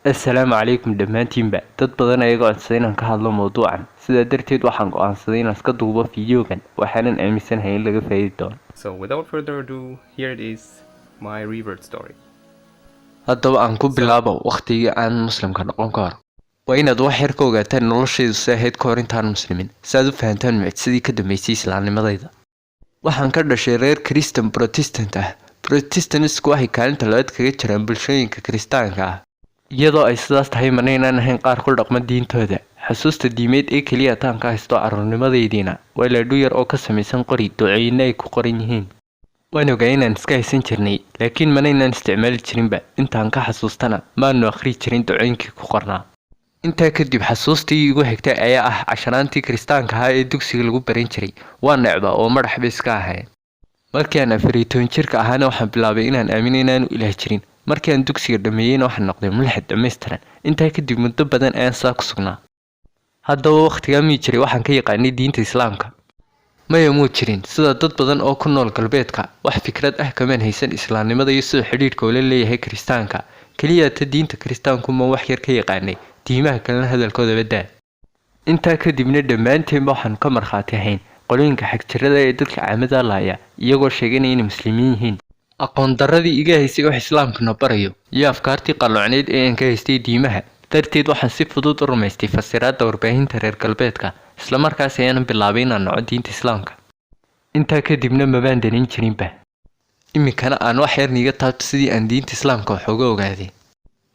السلام عليكم دمانتين بقى dad badan ayaga codsaday inaan ka hadlo mowduucan sidaa darteed waxaan go'aansaday inaan iska duubo fiidiyogan waxaanan aaminsanahay in laga faa'iidi doono. So without further ado, here it is, my revert story. haddaba aan ku bilaabo waqtigii aan muslimka noqon ka hor waa inaad wax yar ka ogaataan noloshaydu si ahayd ka hor intaan muslimin si aad u fahantaan mucjisadii ka dambeysay islaamnimadayda. waxaan ka dhashay reer Christian Protestant ah. Protestantsku waxay kaalinta labaad kaga jiraan bulshooyinka Kiristaanka ah iyadoo ay sidaas tahay manaynaan ahayn qaar ku dhaqma diintooda. xusuusta diimeed ee keliya taan ka haysto carruurnimadaydiina waa laadhu yar oo ka samaysan qori ducooyinna ay ku qoran yihiin. waan ogaa inaan iska haysan jirnay laakiin manaynaan isticmaali jirinba. intaan ka xasuustana maanu akhri jirin ducooyinkii ku qornaa. intaa kadib xasuustii igu xigtay ayaa ah casharaantii Kiristaanka ahaa ee dugsiga lagu baran jiray. waa necba oo madax bay iska ahayn. markii aan 14 jirka ahaana waxaan bilaabay inaan aamino inaanu ilaah jirin. markii aan dugsiga dhameeyayna waxaan noqday mulxid dhammaystiran. intaa kadib muddo badan ayaan saa ku sugnaa. haddaba waqtigaa mii jiray waxaan ka yaqaanay diinta islaamka? maya muu jirin. sida dad badan oo ku nool galbeedka wax fikrad ah kamaan haysan islaamnimada iyo sida xidhiidhka uu la leeyahay Kiristaanka. keliya ta diinta Kiristaanku ma wax yar ka yaqaanay, diimaha kalena hadalkooda badaa. intaa kadibna dhammaanteen waxaan ka markhaati ahayn qolooyinka xagjirada ee dadka caamada laaya iyagoo sheeganaya inay muslimiin yihiin. aqoon darradii iga haysay wax islaamkuna barayo iyo afkaartii qalloocneyd ee aan ka haystay diimaha darteed waxaan si fudud u rumaystay fasiraadda warbaahinta reer galbeedka, isla markaas ayaan bilaabay inaan naco diinta islaamka. intaa kadibna mabaan danin jirinba. iminkana aan wax yar niga taabto sidii aan diinta islaamka wax uga ogaaday.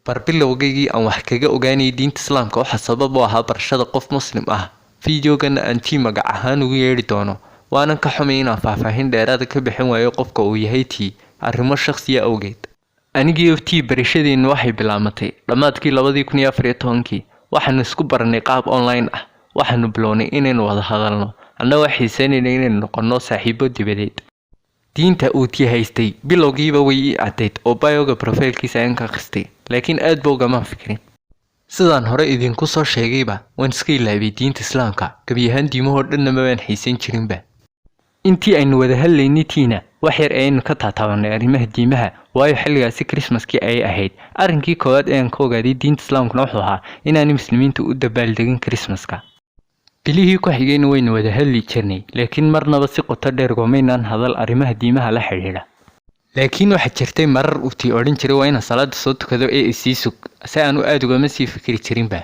barbilowgaygii aan wax kaga ogaanayay diinta islaamka waxaa sabab u ahaa barashada qof muslim ah. fiidiyogana aan tii magac ahaan ugu yeedhi doono. waanan ka xumay inaan faahfaahin dheeraada ka bixin waayo qofka uu yahay tii arrimo shakhsiya awgeed. anigii tii barashadeennu waxay bilaamatay dhammaadkii 2014. waxaanu isku baranay qaab online ah. waxaanu bilownay inaynu wada hadalno annagoo xiisaynayna inaynu noqonno saaxiibo dibadeed. diinta uu tii haystay bilowgiiba way ii caddayd oo bioga profilkiisa ayaan ka akhristay laakiin aad ba ugama fikirin. sidaan hore idinku soo sheegayba waan iska ilaabay diinta islaamka. gebi ahaan diimahoo dhanna mabaan xiisayn jirinba. intii aynu wada hadlaynay tiina wax yar ayaynu ka taataabanay arrimaha diimaha waayo xilligaasi Christmaskii ayay ahayd. arrinkii koowaad ee aan ka ogaaday diinta islaamkuna wuxuu ahaa inaanay muslimiintu u dabaaldegin Christmaska. bilihii ku xigayna waynu wada hadli jirnay laakiin marnaba si qoto dheer goomaynaan hadal arrimaha diimaha la xidhiidha. laakiin waxaa jirtay marar uu tii odhan jiray waa inaan salaada soo tukado ee isii sug si aan u aad ugama sii fikiri jirinba.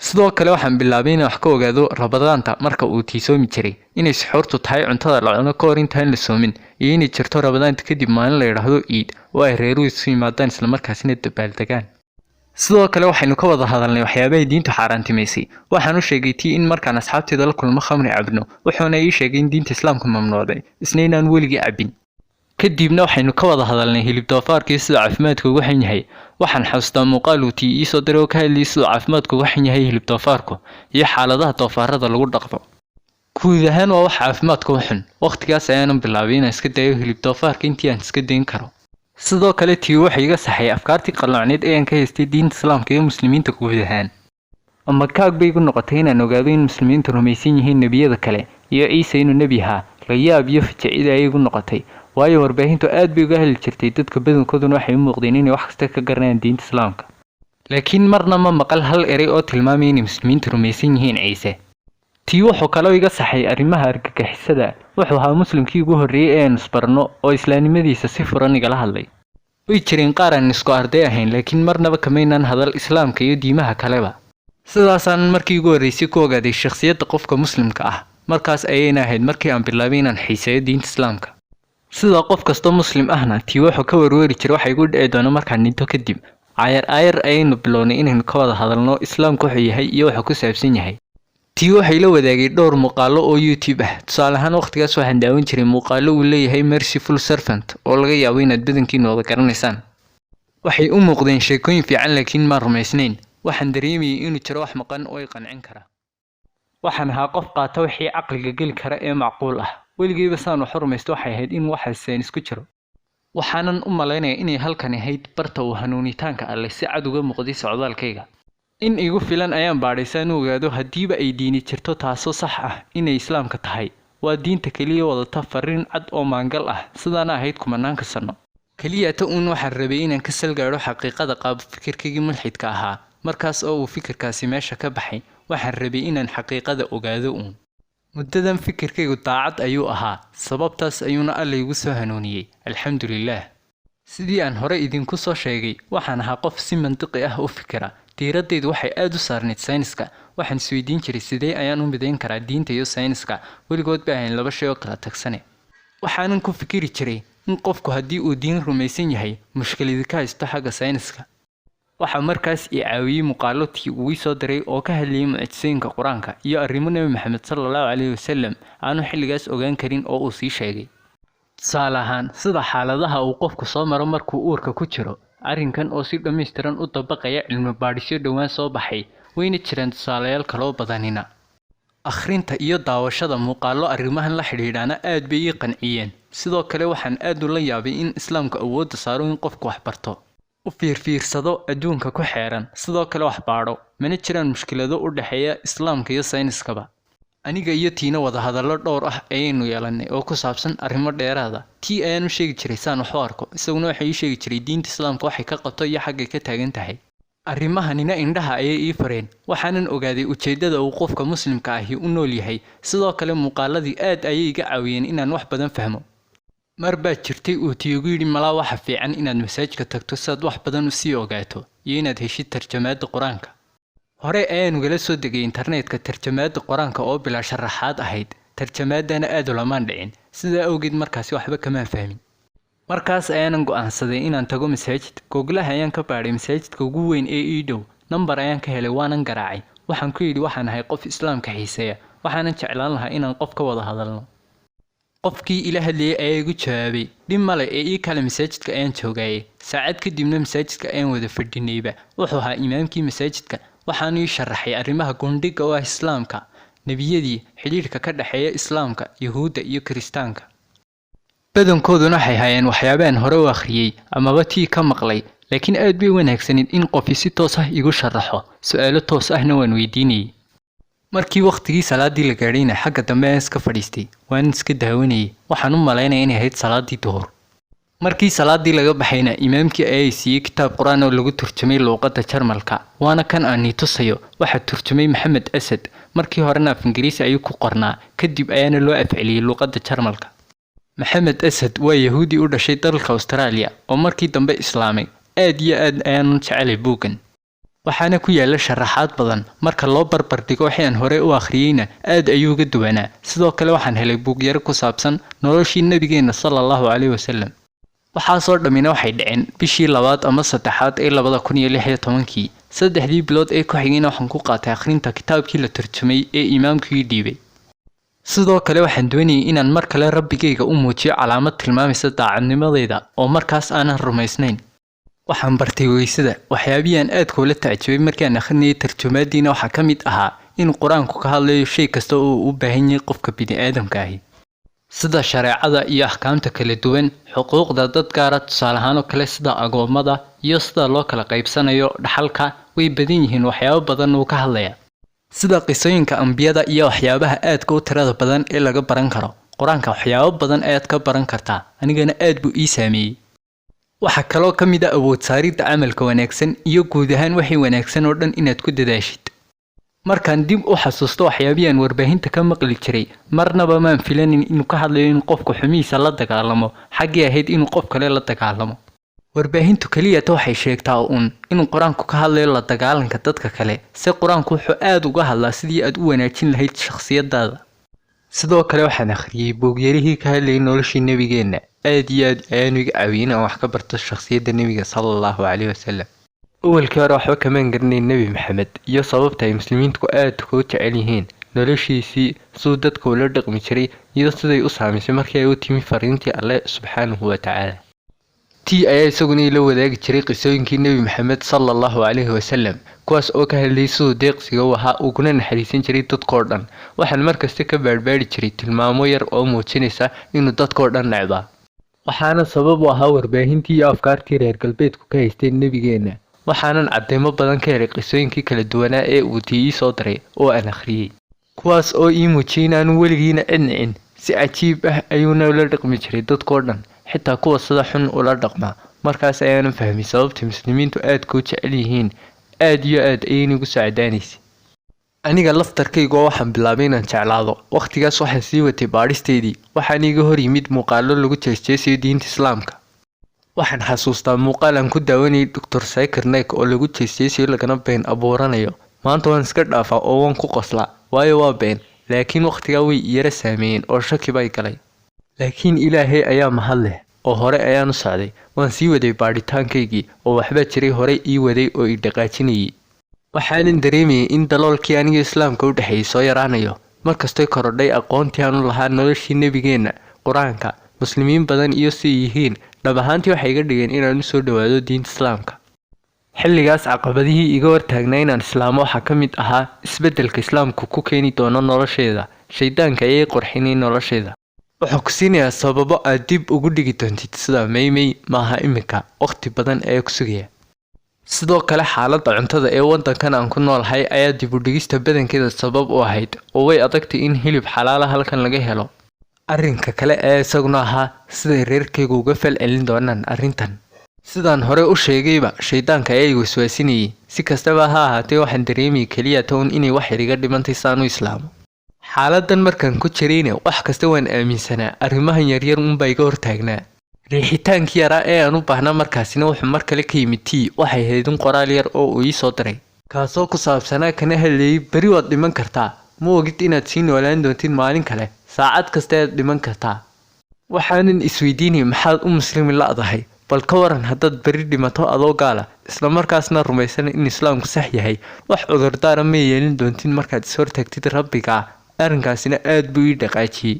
sidoo kale waxaan bilaabay inaan wax ka ogaado rabadaanta marka uu tii soomi jiray inay suxuurtu tahay cuntada la cuno ka hor intaan la soomin iyo inay jirto rabadaanta kadib maalin la yidhaahdo iid oo ay reeruhu isu yimaadaan islamarkaasina dabaaldegaan. sidoo kale waxaynu ka wada hadalnay waxyaabahay diintu xaaraantimaysay. waxaan u sheegay tii in markaan asxaabteeda la kulmo khamri cabno wuxuuna ii sheegay in diinta islaamka mamnuucday isna inaan weligii cabbin. kadibna waxaynu ka wada hadalnay hilib doofaarkii sida caafimaadku ugu xun yahay. waxaan xasuustaa muuqaal uu tii ii soo diray oo ka hadlayay sida caafimaadku ugu xun yahay hilib doofaarku iyo xaaladaha doofaarada lagu dhaqdo. guud ahaan waa wax caafimaadku u xun. waqtigaas ayaanan bilaabay inaan iska dayo hilib doofaarka intii aan iska dayn karo. sidoo kale tii waxay iga saxay afkaartii qalloocneed ee aan ka haystay diinta islaamka iyo muslimiinta guud ahaan. ama kaag bay igu noqotay inaan ogaado in muslimiintu rumaysan yihiin nebiyada kale iyo ciise inuu nebi ahaa. la yaab iyo fajacida ayay igu noqotay waayo warbaahintu aad bay uga hadli jirtay dadka badankooduna waxay u muuqdeen inay wax kasta ka garanayaan diinta islaamka. laakiin marna ma maqal hal eray oo tilmaamaya inay muslimiintu rumaysan yihiin ciise. tii wuxuu kaloo iga saxay arrimaha argagixisada. wuxuu ahaa muslimkii ugu horreeyay ee aan isbarno oo islaamnimadiisa si furan igala hadlay. way jireen qaar aan isku arday ahayn laakiin marnaba kamaynaan hadal islaamka iyo diimaha kaleba. sidaasaan markii ugu horreysay ku ogaaday shakhsiyadda qofka muslimka ah. markaas ayayna ahayd markii aan bilaabay inaan xiiseeyo diinta islaamka. sida qof kastoo muslim ahna tii wuxuu ka warwari jiray waxa igu dhici doona markaan dhinto kadib. aayar ayaynu bilownay inaynu ka wada hadalno islaamku wuxuu yahay iyo wuxuu ku saabsan yahay. tii waxay la wadaagay dhowr muuqaalo oo YouTube ah. tusaale ahaan waqtigaas waxaan daawan jiray muuqaalo uu leeyahay Merciful Servant oo laga yaabo inaad badankiin wada garanaysaan. waxay u muuqdeen sheekooyin fiican laakiin ma rumaysnayn. waxaan dareemayay inuu jiro wax maqan oo ay qancin kara. waxaan ahaa qof qaata wixii caqliga geli kara ee macquul ah. weligeyba saan wax rumaysto waxay ahayd in waxaas saynis ku jiro. waxaanan u malaynayaa inay halkan ahayd barta uu hanuunitaanka Alle si cad uga muuqday socdaalkayga. in igu filan ayaan baadhaysaan u ogaado haddiiba ay diini jirto taasoo sax ah inay islaamka tahay. waa diinta keliya wadata fariin cad oo maangal ah sidaana ahayd kumanaanka sano. keliyata uun waxaan rabay inaan ka salgaadho xaqiiqada qaab fikirkaygii mulxidka ahaa markaas oo uu fikirkaasi meesha ka baxay waxaan rabay inaan xaqiiqada ogaado uun muddadan fikirkaygu daacad ayuu ahaa sababtaas ayuuna alla igu soo hanuuniyey alxamdulilaah sidii aan hore idinku soo sheegay waxaan ahaa qof si mantiqi ah u fikira diiradaydu waxay aad u saarnayd sayniska waxaan isweydiin jiray sidee ayaan u midayn karaa diinta iyo sayniska weligood bay ahayn laba shay oo kala tagsane waxaanan ku fikiri jiray in qofku haddii uu diin rumaysan yahay mushkiladi ka haysto xagga sayniska waxaa markaas i caawiyey muuqaalotii uu ii soo diray oo ka hadlayay mucjisooyinka qur-aanka iyo arrimo nebi maxamed sallallahu calayhi wasallam aanu xilligaas ogaan karin oo uu sii sheegay tusaale ahaan sida xaaladaha uu qofku soo maro markuu uurka ku jiro arrinkan oo si dhammaystiran u dabaqaya cilmi baadhisyo dhowaan soo baxay wayna jiraan tusaalayaal kaloo badanina akhrinta iyo daawashada muuqaallo arrimahan la xidhiidhaana aad bay ii qanciyeen sidoo kale waxaan aad ula yaabay in islaamku awoodda saaro in qofku wax barto u fiirfiirsado adduunka ku xeeran sidoo kale wax baadho mana jiraan mushkilado u dhexeeya islaamka iyo sayniskaba aniga iyo tiina wadahadallo dhowr ah ayaynu yeelannay oo ku saabsan arrimo dheeraada tii ayaan u sheegi jiray saan wax u arko isaguna waxay ii sheegi jiray diinta islaamka waxay ka qabto iyo xaggay ka taagan tahay arrimahanina indhaha ayay ii fareen waxaanan ogaaday ujeeddada uu qofka muslimka ahi u nool yahay sidoo kale muuqaaladii aad ayay iga caawiyeen inaan wax badan fahmo mar baa jirtay uu tiigu yidhi malaa waxa fiican inaad masaajka tagto si aad wax badan u sii ogaato iyo inaad heshid tarjamaadda qur-aanka hore ayaan ugala soo degay internetka tarjamaadda qur-aanka oo bilaa sharaxaad ahayd tarjamaaddana aad ulamaan dhicin sidaa awgeed markaasi waxba kamaan fahmin markaas ayaanan go'aansaday inaan tago masaajid googlaha ayaan ka baadhay masaajidka ugu weyn ee ii dhow nambar ayaan ka helay waanan garaacay waxaan ku yidhi waxaan ahay qof islaamka xiiseeya waxaanan jeclaan lahaa inaan qof ka wada hadalno qofkii ila hadlayay ayaa igu jawaabay dhib male ee ii kale masaajidka ayaan joogayay saacad kadibna masaajidka ayaan wada fadhinayba wuxuu ahaa imaamkii masaajidka waxaanu ii sharaxay arrimaha gundhiga oo ah islaamka nebiyadii xidhiidhka ka dhexeeya islaamka yuhuudda iyo kiristaanka badankooduna waxay hayeen waxyaabaan hore u akhriyey amaba tii ka maqlay laakiin aad bay wanaagsaneyd in qofi si toos ah igu sharaxo su'aalo toos ahna waan weydiinayay markii waqtigii salaadii la gaadhayna xagga dambe aan iska fadhiistay waan iska daawanayay waxaan u malaynaya inay ahayd salaadii duhur markii salaadii laga baxayna imaamkii ayay siiyey kitaab qur-aan oo lagu turjumay luuqadda jarmalka waana kan aan nii tusayo waxaa turjumay maxamed asad markii horena af ingiriisi ayuu ku qornaa kadib ayaana loo afceliyey luuqadda jarmalka maxamed asad waa yahuudi u dhashay dalka australia oo markii dambe islaamay aad iyo aad ayaanu jecelay buuggan waxaana ku yaala sharaxaad badan marka loo barbar dhigo wixii aan hore u akhriyeyna aad ayuu uga duwanaa sidoo kale waxaan helay buug yaro ku saabsan noloshii nebigeenna sallallahu calayhi wasallam waxaasoo dhammina waxay dhaceen bishii labaad ama saddexaad ee 2016 saddexdii bilood ee ku xigayna waxaan ku qaatay akhrinta kitaabkii la turjumay ee imaamku ii dhiibay sidoo kale waxaan doonayay inaan mar kale rabbigayga u muujiyo calaamad tilmaamaysa daacadnimadayda oo markaas aanan rumaysnayn waxaan bartay weysada waxyaabihii aan aad kula tacjabay markii aan akhrinayay tarjumaadiina waxaa ka mid ahaa in qur-aanku ka hadlayo shay kasta oo uu u baahan yahay qofka bini'aadamka ahi sida shareecada iyo axkaamta kala duwan xuquuqda dad gaara tusaale ahaan oo kale sida agoommada iyo sida loo kala qaybsanayo dhaxalka way badan yihiin waxyaabo badan uu ka hadlaya sida qisooyinka ambiyada iyo waxyaabaha aadka u tirada badan ee laga baran karo qur-aanka waxyaabo badan ayaad ka baran kartaa anigana aad buu ii saameeyey waxaa kaloo ka mid ah awood saaridda camalka wanaagsan iyo guud ahaan wixii wanaagsan oo dhan inaad ku dadaashid markaan dib u xasuusto waxyaabihii aan warbaahinta ka maqli jiray marnaba maan filanin inuu ka hadlayo in qofku xumihiisa la dagaalamo xaggii ahayd inuu qof kale la dagaalamo warbaahintu keliyata waxay sheegtaa uun inuu qur-aanku ka hadlayo la dagaalanka dadka kale se qur-aanku wuxuu aad uga hadlaa sidii aad u wanaajin lahayd shakhsiyadaada sidoo kale waxaan akhriyey buugyarihii ka hadlayay noloshii nebigeenna aad iyo aad ayaanu iga caawiyey inaan wax ka barto shakhsiyadda nebiga sallallahu calayhi wasallam awalkii hore waxba kamaan garanayn nebi maxamed iyo sababta ay muslimiintu aad u jecel yihiin noloshiisii siduu dadka ula dhaqmi jiray iyo siday u saamaysay markii ay u timi fariintii alle subxaanahu watacaala tii ayaa isaguna ila wadaagi jiray qisooyinkii nebi maxamed sallallahu calayhi wasallam kuwaas oo ka hadlayay siduu deeqsiga u ahaa uguna naxariisan jiray dadkoo dhan waxaan markasta ka baadhbaadhi jiray tilmaamo yar oo muujinaysa inuu dadkoo dhan necbaa waxaana sabab u ahaa warbaahintii iyo afkaartii reer galbeedku ka haysteen nebigeenna waxaanan cadeymo badan ka helay qisooyinkii kala duwanaa ee uu tii ii soo diray oo aan akhriyey kuwaas oo ii muujiyey inaanu weligiina cidnicin si cajiib ah ayuuna ula dhaqmi jiray dadkoo dhan xitaa kuwa sida xun ula dhaqma. Markaas ayaan fahmay sababta muslimiintu aad ku jecel yihiin aad iyo aad ayay igu saacidaanaysay. aniga laftarkayga waxaan bilaabay inaan jeclaado. Waqtigaas waxaan sii watay baadhisteedii, waxaan iga hor yimid muuqaallo lagu jeesjeesay diinta Islaamka. waxaan xasuustaa muuqaal aan ku daawanayay Dr. Zakir Naik oo lagu jeesjeesay lagana been abuuranayo. maanta waan iska dhaafaa oo waan ku qoslaa, waayo waa been, laakiin waqtigaa way yara saameeyeen oo shaki bay galay. laakiin Ilaahay ayaa mahad leh oo hore ayaan u socday. waan sii waday baadhitaankaygii oo waxba jiray hore ii waday oo i dhaqaajinayay. waxaanan dareemayay in daloolkii aniga Islaamka u dhaxeeyay soo yaraanayo. markastay korodhay aqoontii aan u lahaa noloshii nebigeenna, qur-aanka, muslimiin badan iyo si yihiin, dhab ahaantii waxay iga dhigeen inaan u soo dhawaado diinta Islaamka. xilligaas caqabadihii iga hortaagnaa inaan islaamo waxaa ka mid ahaa isbeddelka Islaamku ku keeni doono nolosheeda. shaydaanka ayay qurxinay nolosheeda. wuxuu ku siinayaa sababo aad dib ugu dhigi doontid sida maymay maaha iminka, waqti badan ayaa ku sugaya. sidoo kale xaaladda cuntada ee waddankan aan ku noolahay ayaa dib u dhigista badankeeda sabab u ahayd, oo way adagtay in hilib xalaala halkan laga helo. arrinka kale ayaa isaguna ahaa siday reerkaygu uga falcelin doonaan arrintan. sidaan hore u sheegayba, shaydaanka ayaa i waswaasinayay. si kastaba ha ahaatee waxaan dareemayay keliya toon inay wax yar iga dhimantay saan u islaamo. xaaladdan markaan ku jirayna wax kasta waan aaminsanaa, arrimahan yaryar unbaa iga hortaagnaa. riixitaankii yaraa ee aan u baahnaa markaasina wuxuu mar kale ka yimid tii. waxay ahayd in qoraal yar oo uu ii soo diray, kaasoo ku saabsanaa kana hadlayay beri waad dhiman kartaa, ma ogid inaad sii noolaan doontid maalin kale, saacad kasta aad dhiman kartaa. waxaanan isweydiinayay maxaad u muslimi la'dahay, bal ka waran haddaad beri dhimato adoo gaala, isla markaasna rumaysan in Islaamku sax yahay, wax cudurdaara ma yeelin doontid markaad is hortaagtid Rabbiga. arrinkaasina aad buu ii dhaqaajiyey.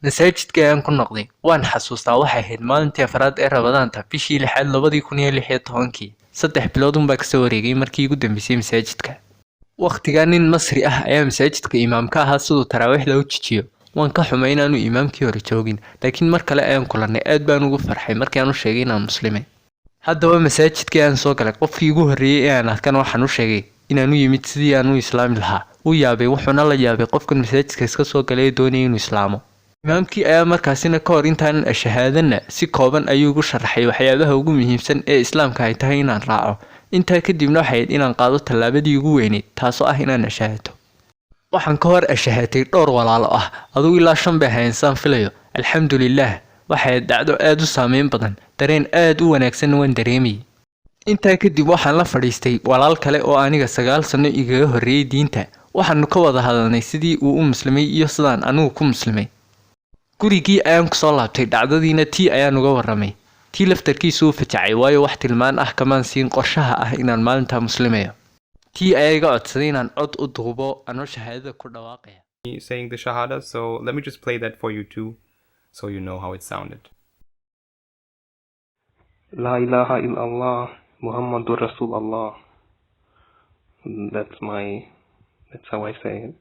masaajidka ayaan ku noqday. waan xasuustaa waxay ahayd maalintii afraad ee Ramadaanta, bishii 6 2016. 3 bilood unbaa kasoo wareegay markii ugu dambeysay masaajidka. waqtigaa nin Masri ah ayaa masaajidka imaamka ahaa siduu taraawiixda u jijiyo. waan ka xumay inaanu imaamkii hore joogin, laakiin mar kale ayaan kulannay. aad baan ugu farxay markii aan u sheegay inaan muslimay. haddaba masaajidkii aan soo galay, qofkii ugu horreeyay ee aan arkana waxaan u sheegay inaan u yimid sidii aan u islaami lahaa. wuu yaabay, wuxuuna la yaabay qofkan masaajidka iska soo galay ee doonayay inuu islaamo. imaamkii ayaa markaasina ka hor intaanan ashahaadanna si kooban ayuu ugu sharaxay waxyaabaha ugu muhiimsan ee Islaamka ay tahay inaan raaco. intaa kadibna waxay ahayd inaan qaado tallaabadii ugu weyneyd, taasoo ah inaan ashahaato. waxaan ka hor ashahaatay dhowr walaalo ah, adigu ilaa 5 bay ahayn saan filayo. alxamdulillaah, waxay dhacdo aad u saameyn badan, dareen aad u wanaagsan waan dareemayay. intaa kadib waxaan la fadhiistay walaal kale oo aniga 9 sano igaga horreeyay diinta. waxaanu ka wada hadalnay sidii uu u muslimay iyo sidaan anigu ku muslimay. gurigii ayaan ku soo laabtay, dhacdadiina tii ayaan uga warramay. tii laftarkiisu u fajacay, waayo wax tilmaan ah kamaan siin qorshaha ah inaan maalintaa muslimayo. tii ayaa iga codsaday inaan cod u duubo anoo shahaadada ku dhawaaqaya. Saying the Shahada, so let me just play that for you too, so you know how it sounded. La ilaha illallah, Muhammadur Rasulullah. That's how I say it.